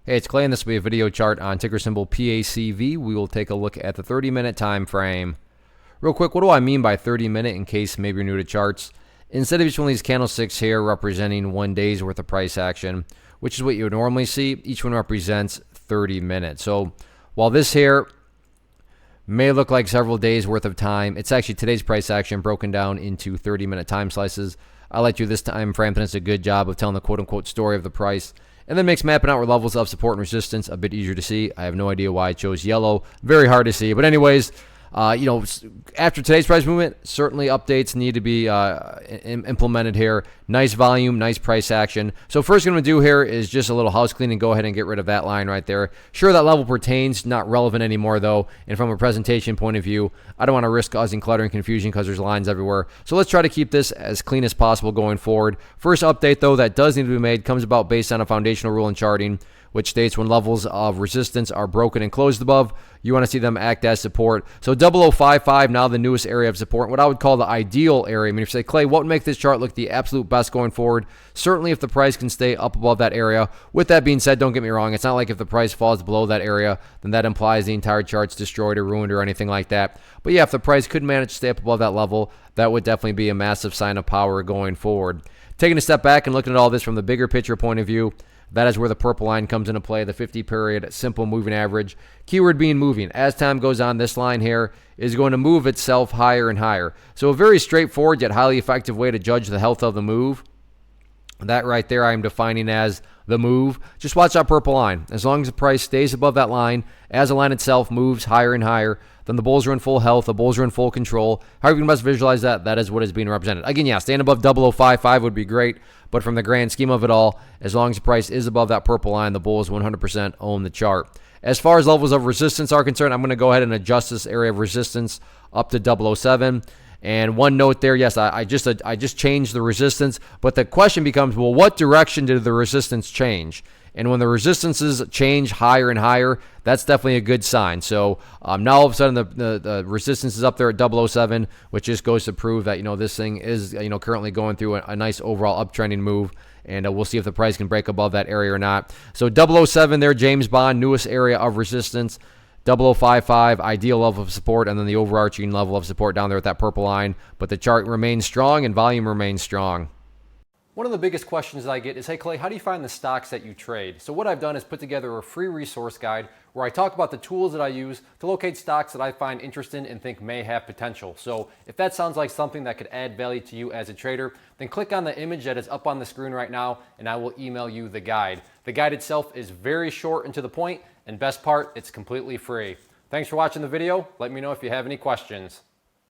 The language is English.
Hey, it's Clay, and this will be a video chart on ticker symbol PACV. We will take a look at the 30-minute time frame. Real quick, what do I mean by 30-minute in case maybe you're new to charts? Instead of each one of these candlesticks here representing 1 day's worth of price action, which is what you would normally see, each one represents 30 minutes. So while this here may look like several days worth of time, it's actually today's price action broken down into 30-minute time slices. I like to do this time frame, and it's a good job of telling the quote-unquote story of the price, and then makes mapping out where levels of support and resistance a bit easier to see. I have no idea why I chose yellow. Very hard to see. But anyways, after today's price movement, certainly updates need to be implemented here. Nice volume, nice price action. So first I'm going to do here is just a little house cleaning. Go ahead and get rid of that line right there. Sure, that level pertains, not relevant anymore though. And from a presentation point of view, I don't want to risk causing clutter and confusion because there's lines everywhere. So let's try to keep this as clean as possible going forward. First update though that does need to be made comes about based on a foundational rule in charting, which states when levels of resistance are broken and closed above, you want to see them act as support. So 0055, now the newest area of support, what I would call the ideal area. I mean, if you say, Clay, what would make this chart look the absolute best going forward? Certainly if the price can stay up above that area. With that being said, don't get me wrong, it's not like if the price falls below that area, then that implies the entire chart's destroyed or ruined or anything like that. But yeah, if the price could manage to stay up above that level, that would definitely be a massive sign of power going forward. Taking a step back and looking at all this from the bigger picture point of view, that is where the purple line comes into play, the 50-period simple moving average. Keyword being moving. As time goes on, this line here is going to move itself higher and higher. So a very straightforward yet highly effective way to judge the health of the move. That right there I am defining as the move. Just watch that purple line. As long as the price stays above that line, as the line itself moves higher and higher, then the bulls are in full health, the bulls are in full control. However you must visualize that, that is what is being represented. Again, yeah, staying above 0055 would be great, but from the grand scheme of it all, as long as the price is above that purple line, the bulls 100% own the chart. As far as levels of resistance are concerned, I'm going to go ahead and adjust this area of resistance up to 007. And one note there, yes, I just changed the resistance, but the question becomes, well, what direction did the resistance change? And when the resistances change higher and higher, that's definitely a good sign. So now all of a sudden the resistance is up there at 007, which just goes to prove that this thing is currently going through a nice overall uptrending move. And we'll see if the price can break above that area or not. So 007 there, James Bond, newest area of resistance. 0055, ideal level of support, and then the overarching level of support down there with that purple line. But the chart remains strong and volume remains strong. One of the biggest questions that I get is, hey Clay, how do you find the stocks that you trade? So what I've done is put together a free resource guide where I talk about the tools that I use to locate stocks that I find interesting and think may have potential. So if that sounds like something that could add value to you as a trader, then click on the image that is up on the screen right now and I will email you the guide. The guide itself is very short and to the point, and best part, it's completely free. Thanks for watching the video. Let me know if you have any questions.